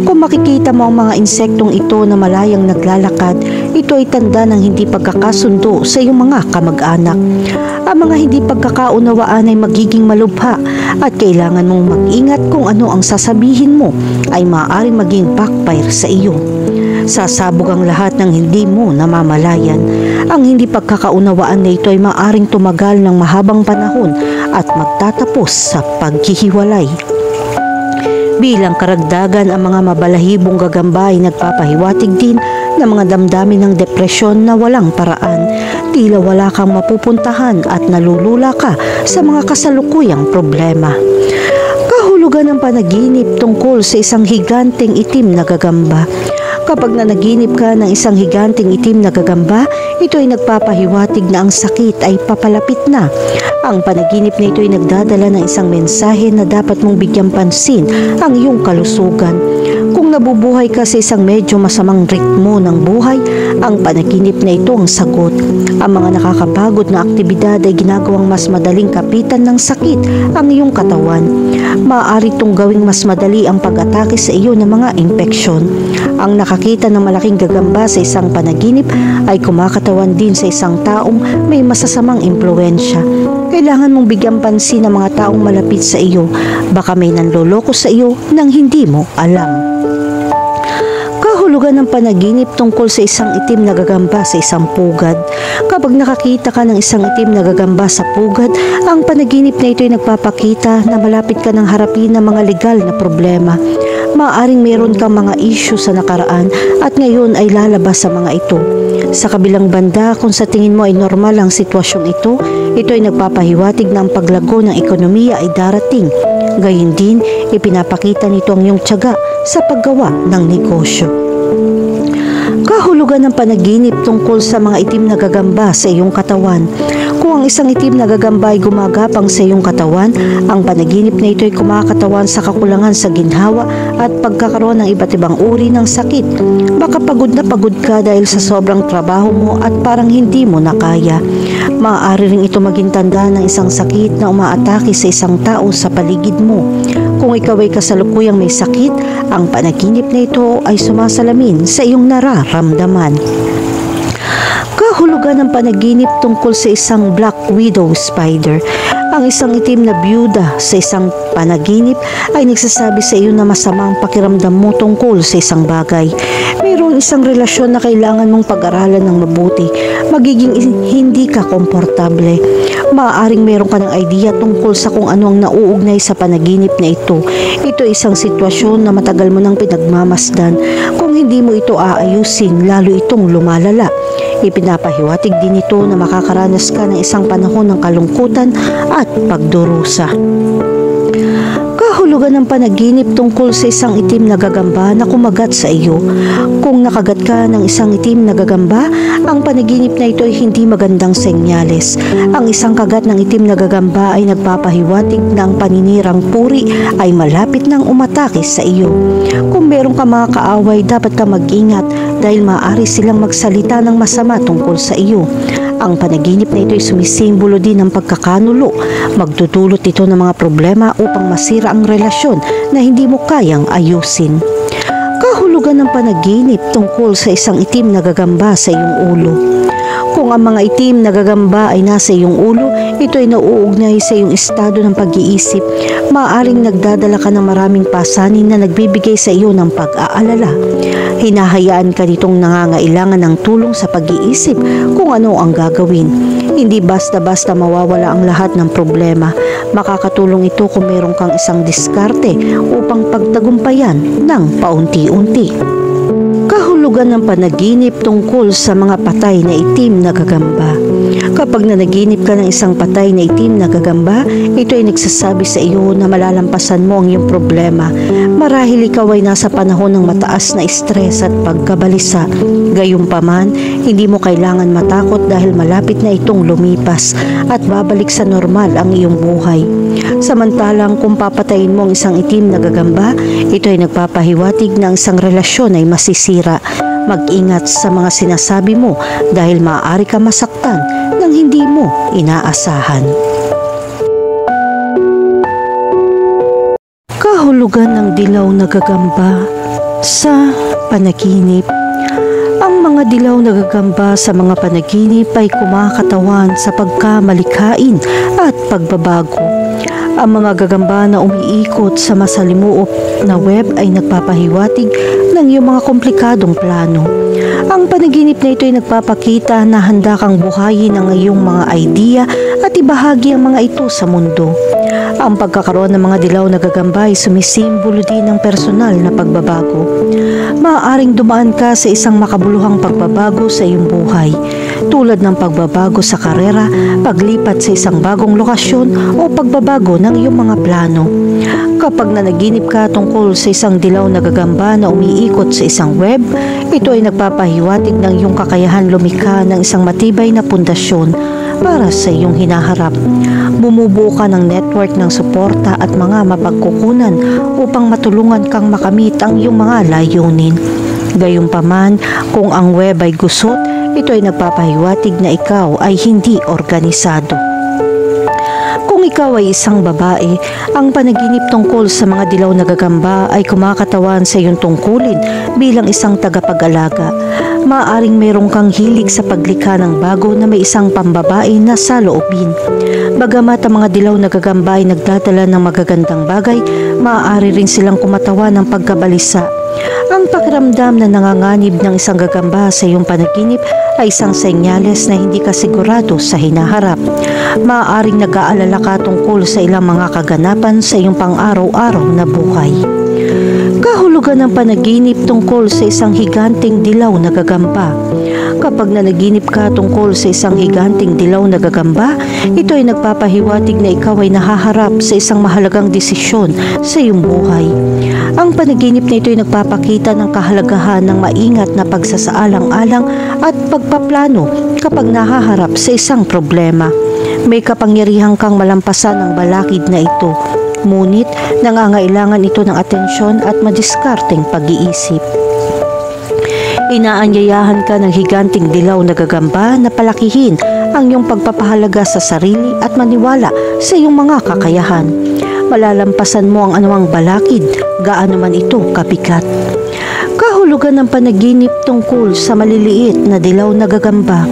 Kung makikita mo ang mga insektong ito na malayang naglalakad, ito ay tanda ng hindi pagkakasundo sa iyong mga kamag-anak. Ang mga hindi pagkakaunawaan ay magiging malubha at kailangan mong mag-ingat kung ano ang sasabihin mo ay maaaring maging backfire sa iyo. Sasabog ang lahat ng hindi mo namamalayan. Ang hindi pagkakaunawaan na ito ay maaaring tumagal ng mahabang panahon at magtatapos sa paghihiwalay. Bilang karagdagan, ang mga mabalahibong gagamba ay nagpapahiwatig din ng mga damdamin ng depresyon na walang paraan. Tila wala kang mapupuntahan at nalulula ka sa mga kasalukuyang problema. Kahulugan ng panaginip tungkol sa isang higanteng itim na gagamba. Kapag nanaginip ka ng isang higanting itim na gagamba, ito ay nagpapahiwatig na ang sakit ay papalapit na. Ang panaginip na ito ay nagdadala ng isang mensahe na dapat mong bigyang pansin ang iyong kalusugan. Kung nabubuhay ka sa isang medyo masamang ritmo ng buhay, ang panaginip na ito ang sagot. Ang mga nakakapagod na aktibidad ay ginagawang mas madaling kapitan ng sakit ang iyong katawan. Maaari itong gawing mas madali ang pag-atake sa iyo ng mga impeksyon. Ang nakakita ng malaking gagamba sa isang panaginip ay kumakatawan din sa isang taong may masasamang impluwensya. Kailangan mong bigyang pansin ang mga taong malapit sa iyo. Baka may nanloloko sa iyo nang hindi mo alam. Kahulugan ng panaginip tungkol sa isang itim na gagamba sa isang pugad. Kapag nakakita ka ng isang itim na gagamba sa pugad, ang panaginip na ito ay nagpapakita na malapit ka ng harapin ng mga legal na problema. Maaaring mayroon kang mga issue sa nakaraan at ngayon ay lalabas sa mga ito. Sa kabilang banda, kung sa tingin mo ay normal ang sitwasyong ito ay nagpapahiwatig na ang paglago ng ekonomiya ay darating. Gayun din, ipinapakita nito ang iyong tiyaga sa paggawa ng negosyo. Kahulugan ng panaginip tungkol sa mga itim na gagamba sa iyong katawan. Kung ang isang itim na gagamba ay gumagapang sa iyong katawan, ang panaginip na ito ay kumakatawan sa kakulangan sa ginhawa at pagkakaroon ng iba't ibang uri ng sakit. Baka pagod na pagod ka dahil sa sobrang trabaho mo at parang hindi mo na kaya. Maaari rin ito maging tanda ng isang sakit na umaatake sa isang tao sa paligid mo. Kung ikaw ay kasalukuyang may sakit, ang panaginip na ito ay sumasalamin sa iyong nararamdaman. Kahulugan ng panaginip tungkol sa isang black widow spider. Ang isang itim na byuda sa isang panaginip ay nagsasabi sa iyo na masamang pakiramdam mo tungkol sa isang bagay. Mayroong isang relasyon na kailangan mong pag-aralan ng mabuti. Magiging hindi ka komportable. Maaaring meron ka ng idea tungkol sa kung ano ang nauugnay sa panaginip na ito. Ito ay isang sitwasyon na matagal mo nang pinagmamasdan. Kung hindi mo ito aayusin, lalo itong lumalala. Ipinapahiwatig din ito na makakaranas ka ng isang panahon ng kalungkutan at pagdurusa. Kahulugan ng panaginip tungkol sa isang itim na gagamba na kumagat sa iyo. Kung nakagat ka ng isang itim na gagamba, ang panaginip na ito ay hindi magandang senyales. Ang isang kagat ng itim na gagamba ay nagpapahiwatig na ang paninirang puri ay malapit nang umatake sa iyo. Kung meron ka mga kaaway, dapat ka mag-ingat dahil maaari silang magsalita ng masama tungkol sa iyo. Ang panaginip na ito ay sumisimbolo din ng pagkakanulo. Magdudulot ito ng mga problema upang masira ang relasyon na hindi mo kayang ayusin. Kahulugan ng panaginip tungkol sa isang itim na gagamba sa iyong ulo. Kung ang mga itim na gagamba ay nasa iyong ulo, ito ay nauugnay sa iyong estado ng pag-iisip. Maaaring nagdadala ka ng maraming pasanin na nagbibigay sa iyo ng pag-aalala. Hinahayaan ka nitong nangangailangan ng tulong sa pag-iisip kung ano ang gagawin. Hindi basta-basta mawawala ang lahat ng problema. Makakatulong ito kung meron kang isang diskarte upang pagtagumpayan ng paunti-unti. Kahulugan ng panaginip tungkol sa mga patay na itim na gagamba. Kapag nanaginip ka ng isang patay na itim na gagamba, ito ay nagsasabi sa iyo na malalampasan mo ang iyong problema. Marahil ikaw ay nasa panahon ng mataas na stress at pagkabalisa. Gayunpaman, hindi mo kailangan matakot dahil malapit na itong lumipas at babalik sa normal ang iyong buhay. Samantalang kung papatayin mo ang isang itim na gagamba, ito ay nagpapahiwatig na ang isang relasyon ay masisira. Mag-ingat sa mga sinasabi mo dahil maaari ka masaktan nang hindi mo inaasahan. Kahulugan ng dilaw na gagamba sa panaginip. Ang mga dilaw na gagamba sa mga panaginip ay kumakatawan sa pagkamalikhain at pagbabago. Ang mga gagamba na umiikot sa masalimuot na web ay nagpapahiwatig ng iyong mga komplikadong plano. Ang panaginip na ito ay nagpapakita na handa kang buhayin ang iyong mga idea at ibahagi ang mga ito sa mundo. Ang pagkakaroon ng mga dilaw na gagamba ay sumisimbolo din ng personal na pagbabago. Maaaring dumaan ka sa isang makabuluhang pagbabago sa iyong buhay, tulad ng pagbabago sa karera, paglipat sa isang bagong lokasyon o pagbabago ng iyong mga plano. Kapag nanaginip ka tungkol sa isang dilaw na gagamba na umiikot sa isang web, ito ay nagpapahiwatig ng iyong kakayahan lumikha ng isang matibay na pundasyon para sa iyong hinaharap. Bumubuo ka ng network ng suporta at mga mapagkukunan upang matulungan kang makamit ang iyong mga layunin. Gayunpaman, kung ang web ay gusot, ito ay nagpapahiwatig na ikaw ay hindi organisado. Kung ikaw ay isang babae, ang panaginip tungkol sa mga dilaw na gagamba ay kumakatawan sa iyong tungkulin bilang isang tagapag-alaga. Maaaring mayroong kang hilig sa paglikha ng bago na may isang pambabae na saloobin. Bagamat ang mga dilaw na gagamba ay nagdadala ng magagandang bagay, maaari rin silang kumatawa ng pagkabalisa. Ang pakiramdam na nanganganib ng isang gagamba sa iyong panaginip ay isang senyales na hindi ka sigurado sa hinaharap. Maaaring nag-aalala ka tungkol sa ilang mga kaganapan sa iyong pang-araw-araw na buhay. Kahulugan ng panaginip tungkol sa isang higanting dilaw na gagamba. Kapag nanaginip ka tungkol sa isang higanting dilaw na gagamba, ito ay nagpapahiwatig na ikaw ay nahaharap sa isang mahalagang desisyon sa iyong buhay. Ang panaginip na ito ay nagpapakita ng kahalagahan ng maingat na pagsasaalang-alang at pagpaplano kapag nahaharap sa isang problema. May kapangyarihan kang malampasan ang balakid na ito, ngunit nangangailangan ito ng atensyon at madiskarteng pag-iisip. Inaanyayahan ka ng higanting dilaw na gagamba na palakihin ang iyong pagpapahalaga sa sarili at maniwala sa iyong mga kakayahan. Malalampasan mo ang anumang balakid, gaano man ito kabigat. Kahulugan ng panaginip tungkol sa maliliit na dilaw na gagamba.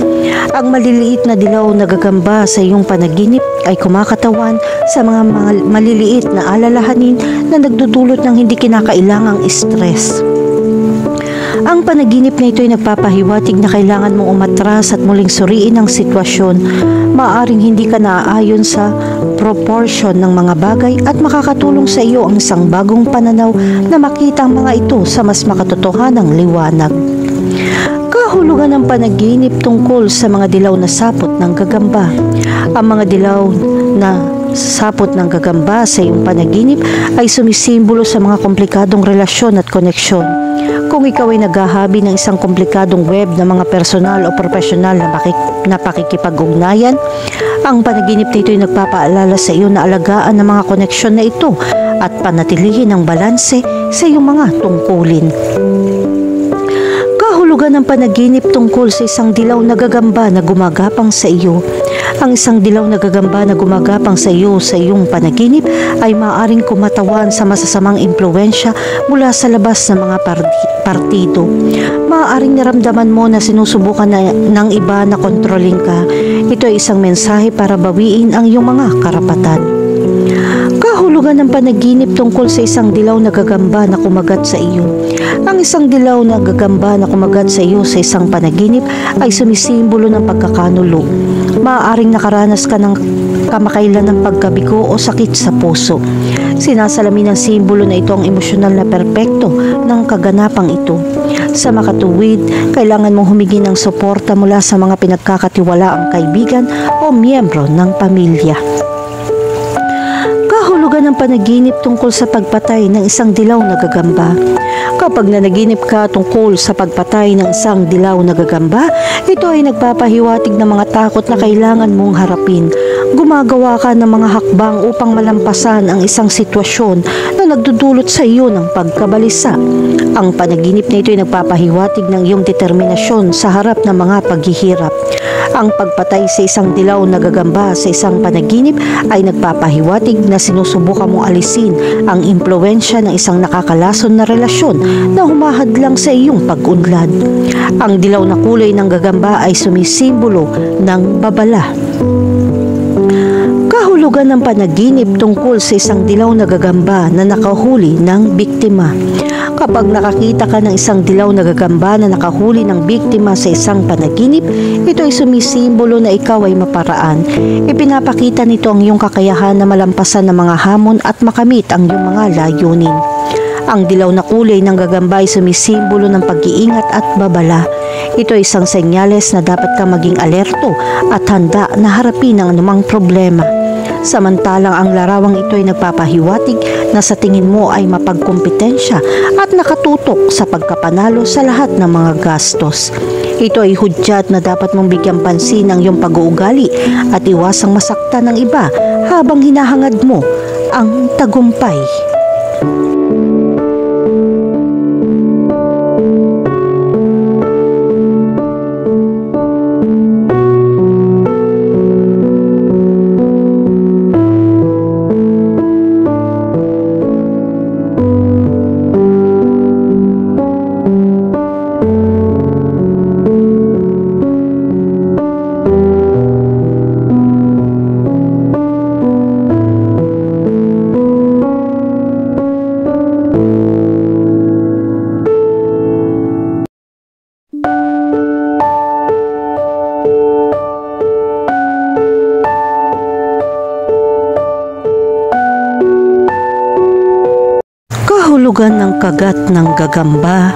Ang maliliit na dilaw na gagamba sa iyong panaginip ay kumakatawan sa mga maliliit na alalahanin na nagdudulot ng hindi kinakailangang stress. Ang panaginip na ito ay nagpapahiwatig na kailangan mong umatras at muling suriin ang sitwasyon. Maaring hindi ka naaayon sa proportion ng mga bagay at makakatulong sa iyo ang isang bagong pananaw na makita ang mga ito sa mas makatotohanang liwanag. Kahulugan ng panaginip tungkol sa mga dilaw na sapot ng gagamba. Ang mga dilaw na sapot ng gagamba sa iyong panaginip ay sumisimbolo sa mga komplikadong relasyon at koneksyon. Kung ikaw ay naghahabi ng isang komplikadong web ng mga personal o profesional na pakikipag-ugnayan, ang panaginip na ito ay nagpapaalala sa iyo na alagaan ang mga koneksyon na ito at panatilihin ang balanse sa iyong mga tungkulin. Kahulugan ng panaginip tungkol sa isang dilaw na gagamba na gumagapang sa iyo. Ang isang dilaw na gagamba na gumagapang sa iyo sa iyong panaginip ay maaaring kumatawan sa masasamang impluwensya mula sa labas ng mga partido. Maaaring naramdaman mo na sinusubukan ng iba na kontrolin ka. Ito ay isang mensahe para bawiin ang iyong mga karapatan. Kahulugan ng panaginip tungkol sa isang dilaw na gagamba na kumagat sa iyo. Ang isang dilaw na gagamba na kumagat sa iyo sa isang panaginip ay sumisimbolo ng pagkakanulo. Maaaring nakaranas ka ng kamakailan ng pagkabigo o sakit sa puso. Sinasalamin ng simbolo na ito ang emosyonal na perpekto ng kaganapang ito. Sa makatuwid, kailangan mong humingi ng suporta mula sa mga pinagkakatiwalaang kaibigan o miyembro ng pamilya. Kahulugan ng panaginip tungkol sa pagpatay ng isang dilaw na gagamba. Kapag nanaginip ka tungkol sa pagpatay ng isang dilaw na gagamba, ito ay nagpapahiwatig ng mga takot na kailangan mong harapin. Gumagawa ka ng mga hakbang upang malampasan ang isang sitwasyon na nagdudulot sa iyo ng pagkabalisa. Ang panaginip na ito ay nagpapahiwatig ng iyong determinasyon sa harap ng mga paghihirap. Ang pagpatay sa isang dilaw na gagamba sa isang panaginip ay nagpapahiwatig na sinusubukan mong alisin ang impluwensya ng isang nakakalason na relasyon na humahadlang sa iyong pag-unlad. Ang dilaw na kulay ng gagamba ay sumisimbolo ng babala. Kahulugan ng panaginip tungkol sa isang dilaw na gagamba na nakahuli ng biktima. Kapag nakakita ka ng isang dilaw na gagamba na nakahuli ng biktima sa isang panaginip, ito ay sumisimbolo na ikaw ay maparaan. Ipinapakita nito ang iyong kakayahan na malampasan ng mga hamon at makamit ang iyong mga layunin. Ang dilaw na kulay ng gagamba ay sumisimbolo ng pag-iingat at babala. Ito ay isang senyales na dapat ka maging alerto at handa na harapin ang anumang problema. Samantalang ang larawang ito ay nagpapahiwatig na sa tingin mo ay mapagkumpetensya at nakatutok sa pagkapanalo sa lahat ng mga gastos. Ito ay hudyat na dapat mong bigyan pansin ang iyong pag-uugali at iwasang masaktan ng iba habang hinahangad mo ang tagumpay. Kahulugan ng kagat ng gagamba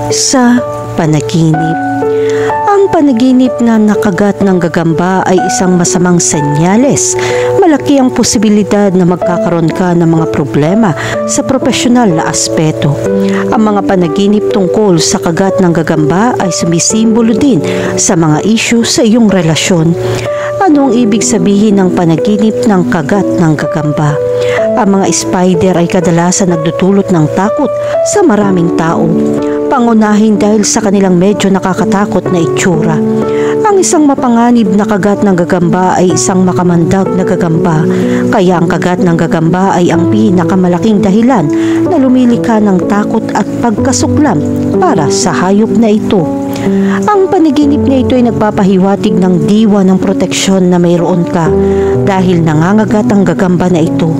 sa panaginip. Ang panaginip na nakagat ng gagamba ay isang masamang senyales. Malaki ang posibilidad na magkakaroon ka ng mga problema sa profesional na aspeto. Ang mga panaginip tungkol sa kagat ng gagamba ay sumisimbolo din sa mga issue sa iyong relasyon. Ano ang ibig sabihin ng panaginip ng kagat ng gagamba? Ang mga spider ay kadalasan nagdudulot ng takot sa maraming tao. Pangunahin dahil sa kanilang medyo nakakatakot na itsura. Ang isang mapanganib na kagat ng gagamba ay isang makamandag na gagamba. Kaya ang kagat ng gagamba ay ang pinakamalaking dahilan na lumilika ng takot at pagkasuklam para sa hayop na ito. Ang panaginip na ito ay nagpapahiwatig ng diwa ng proteksyon na mayroon ka dahil nangangagat ang gagamba na ito.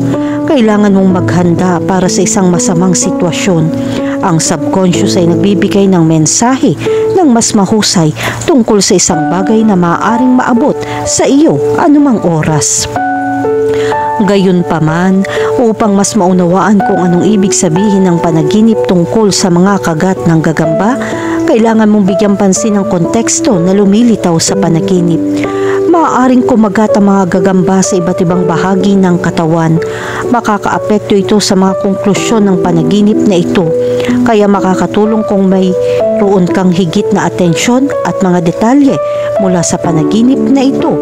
Kailangan mong maghanda para sa isang masamang sitwasyon. Ang subconscious ay nagbibigay ng mensahe ng mas mahusay tungkol sa isang bagay na maaaring maabot sa iyo anumang oras. Gayunpaman, upang mas maunawaan kung anong ibig sabihin ng panaginip tungkol sa mga kagat ng gagamba, kailangan mong bigyan pansin ang konteksto na lumilitaw sa panaginip. Maaaring kumagat ang mga gagamba sa iba't ibang bahagi ng katawan. Makakaapekto ito sa mga konklusyon ng panaginip na ito. Kaya makakatulong kung mayroon kang higit na atensyon at mga detalye mula sa panaginip na ito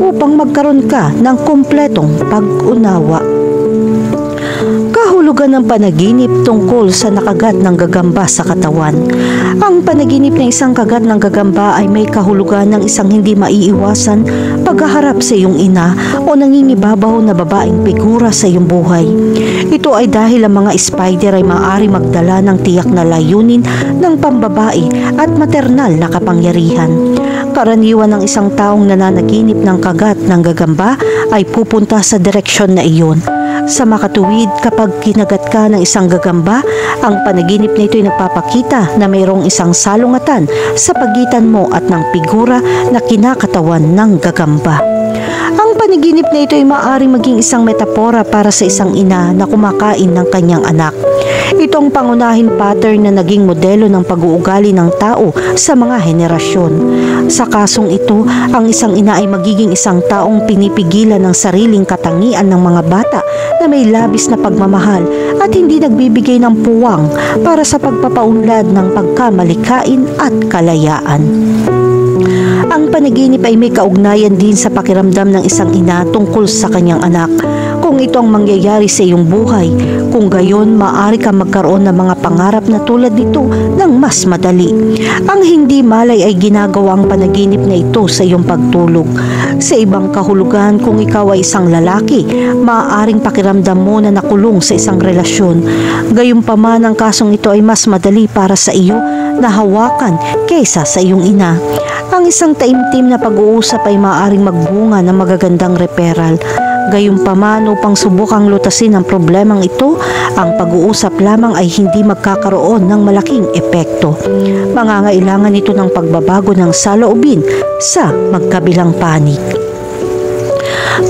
upang magkaroon ka ng kumpletong pag-unawa. Kahulugan ng panaginip tungkol sa nakagat ng gagamba sa katawan. Ang panaginip ng isang kagat ng gagamba ay may kahulugan ng isang hindi maiiwasan paghaharap sa iyong ina o nangingibabaw na babaeng figura sa iyong buhay. Ito ay dahil ang mga spider ay maaari magdala ng tiyak na layunin ng pambabae at maternal na kapangyarihan. Karaniwan ng isang taong nananaginip ng kagat ng gagamba ay pupunta sa direksyon na iyon. Sa makatuwid, kapag kinagat ka ng isang gagamba, ang panaginip na ito ay nagpapakita na mayroong isang salungatan sa pagitan mo at ng figura na kinakatawan ng gagamba. Ang panaginip na ito ay maaaring maging isang metapora para sa isang ina na kumakain ng kanyang anak. Ito ang pangunahing pattern na naging modelo ng pag-uugali ng tao sa mga henerasyon. Sa kasong ito, ang isang ina ay magiging isang taong pinipigilan ng sariling katangian ng mga bata na may labis na pagmamahal at hindi nagbibigay ng puwang para sa pagpapaunlad ng pagkamalikain at kalayaan. Ang panaginip ay may kaugnayan din sa pakiramdam ng isang ina tungkol sa kanyang anak. Kung ito ang mangyayari sa iyong buhay, kung gayon maaari ka magkaroon ng mga pangarap na tulad nito ng mas madali. Ang hindi malay ay ginagawa ang panaginip na ito sa iyong pagtulog. Sa ibang kahulugan, kung ikaw ay isang lalaki, maaaring pakiramdam mo na nakulong sa isang relasyon. Gayunpaman, ang kasong ito ay mas madali para sa iyo na hawakan kaysa sa iyong ina. Ang isang taimtim na pag-uusap ay maaaring magbunga ng magagandang referral. Gayunpaman, upang subukang lutasin ang problemang ito, ang pag-uusap lamang ay hindi magkakaroon ng malaking epekto. Mangangailangan ito ng pagbabago ng saloobin sa magkabilang panig.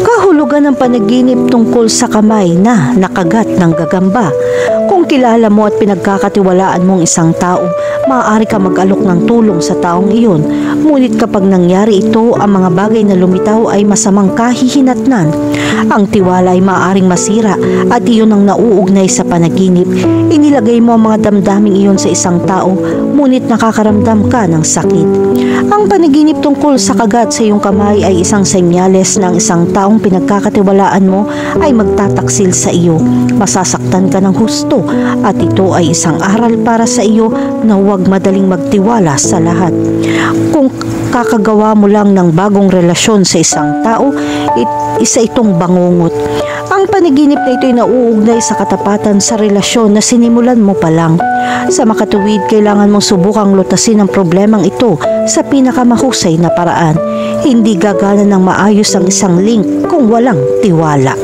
Kahulugan ng panaginip tungkol sa kamay na nakagat ng gagamba. Kung kilala mo at pinagkakatiwalaan mong isang tao, maaari ka mag-alok ng tulong sa taong iyon. Ngunit kapag nangyari ito, ang mga bagay na lumitaw ay masamang kahihinatnan. Ang tiwala ay maaaring masira at iyon ang nauugnay sa panaginip. Inilagay mo ang mga damdaming iyon sa isang tao, ngunit nakakaramdam ka ng sakit. Ang panaginip tungkol sa kagat sa iyong kamay ay isang senyales ng isang taong pinagkakatiwalaan mo ay magtataksil sa iyo. Masasaktan ka ng husto at ito ay isang aral para sa iyo na huwag madaling magtiwala sa lahat. Kung kakagawa mo lang ng bagong relasyon sa isang tao, isa itong bangungot. Ang panaginip na ito ay nauugnay sa katapatan sa relasyon na sinimulan mo pa lang. Sa makatuwid, kailangan mong subukang lutasin ang problemang ito sa pinakamahusay na paraan. Hindi gagana ng maayos ang isang link kung walang tiwala.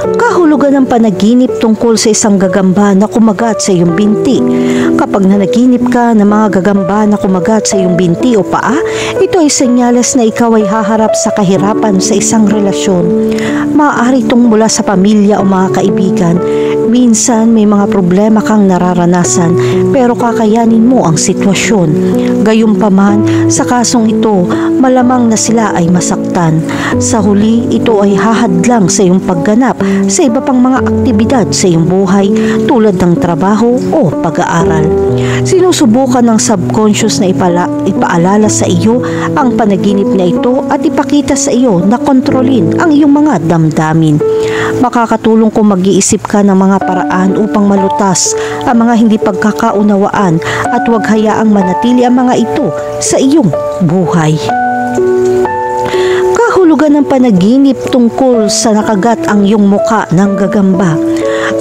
Kahulugan ng panaginip tungkol sa isang gagamba na kumagat sa iyong binti. Kapag nanaginip ka ng mga gagamba na kumagat sa iyong binti o paa, ito ay senyales na ikaw ay haharap sa kahirapan sa isang relasyon. Maaari itong mula sa pamilya o mga kaibigan. Minsan may mga problema kang nararanasan pero kakayanin mo ang sitwasyon. Gayunpaman, sa kasong ito, malamang na sila ay masaktan. Sa huli, ito ay hahadlang sa iyong pagganap sa iba pang mga aktibidad sa iyong buhay tulad ng trabaho o pag-aaral. Sinusubukan ng subconscious na ipaalala sa iyo ang panaginip na ito at ipakita sa iyo na kontrolin ang iyong mga damdamin. Makakatulong kung mag-iisip ka ng mga paraan upang malutas ang mga hindi pagkakaunawaan at huwag hayaang manatili ang mga ito sa iyong buhay. Kahulugan ng panaginip tungkol sa nakagat ang iyong muka ng gagamba.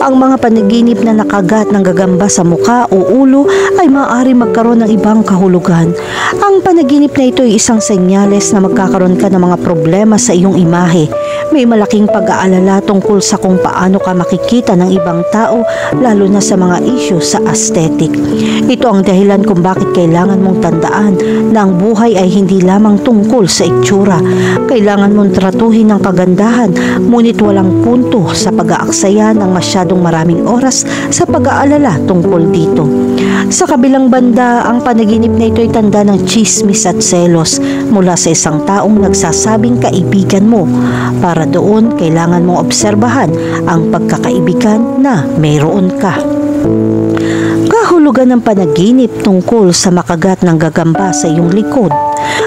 Ang mga panaginip na nakagat ng gagamba sa muka o ulo ay maaari magkaroon ng ibang kahulugan. Ang panaginip na ito ay isang senyales na magkakaroon ka ng mga problema sa iyong imahe. May malaking pag-aalala tungkol sa kung paano ka makikita ng ibang tao, lalo na sa mga issue sa aesthetic. Ito ang dahilan kung bakit kailangan mong tandaan na ang buhay ay hindi lamang tungkol sa itsura. Kailangan mong tratuhin ng kagandahan, ngunit walang punto sa pag-aaksaya ng masyadong maraming oras sa pag-aalala tungkol dito. Sa kabilang banda, ang panaginip na ito ay tanda ng tsismis at selos mula sa isang taong nagsasabing kaibigan mo. Para doon, kailangan mong obserbahan ang pagkakaibigan na mayroon ka. Kahulugan ng panaginip tungkol sa makagat ng gagamba sa iyong likod.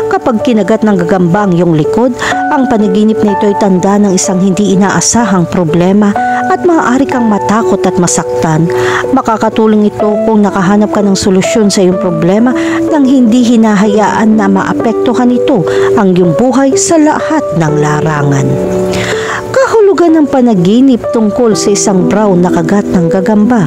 Kapag kinagat ng gagamba ang iyong likod, ang panaginip na ito ay tanda ng isang hindi inaasahang problema at maaari kang matakot at masaktan. Makakatulong ito kung nakahanap ka ng solusyon sa iyong problema nang hindi hinahayaan na maapektuhan ito ang iyong buhay sa lahat ng larangan. Kahulugan ng panaginip tungkol sa isang brown na kagat ng gagamba.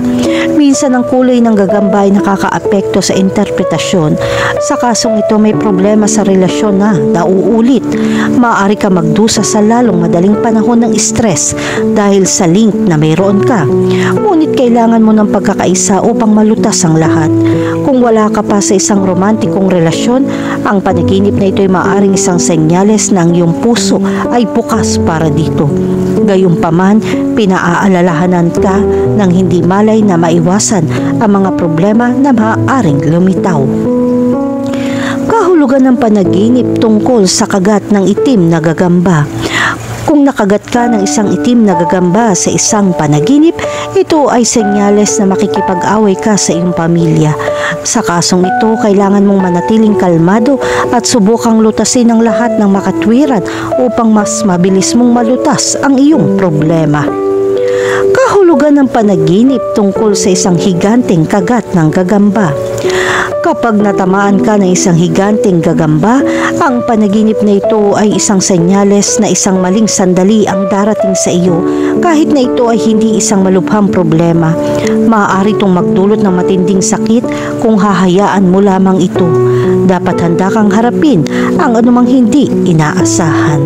Minsan ang kulay ng gagamba ay nakakaapekto sa interpretasyon. Sa kasong ito may problema sa relasyon na nauulit. Maaari ka magdusa sa lalong madaling panahon ng stress dahil sa link na mayroon ka. Ngunit kailangan mo ng pagkakaisa upang malutas ang lahat. Kung wala ka pa sa isang romantikong relasyon, ang panaginip na ito ay maaaring isang senyales na ang iyong puso ay bukas para dito. Gayunpaman, pinaaalalahanan ka ng hindi malay na maiwasan ang mga problema na maaaring lumitaw. Kahulugan ng panaginip tungkol sa kagat ng itim na gagamba. Kung nakagat ka ng isang itim na gagamba sa isang panaginip, ito ay senyales na makikipag-away ka sa iyong pamilya. Sa kasong ito, kailangan mong manatiling kalmado at subukang lutasin ang lahat ng makatwiran upang mas mabilis mong malutas ang iyong problema. Kahulugan ng panaginip tungkol sa isang higanteng kagat ng gagamba. Kapag natamaan ka ng isang higanteng gagamba, ang panaginip na ito ay isang senyales na isang maling sandali ang darating sa iyo kahit na ito ay hindi isang malubhang problema. Maaari itong magdulot ng matinding sakit kung hahayaan mo lamang ito. Dapat handa kang harapin ang anumang hindi inaasahan.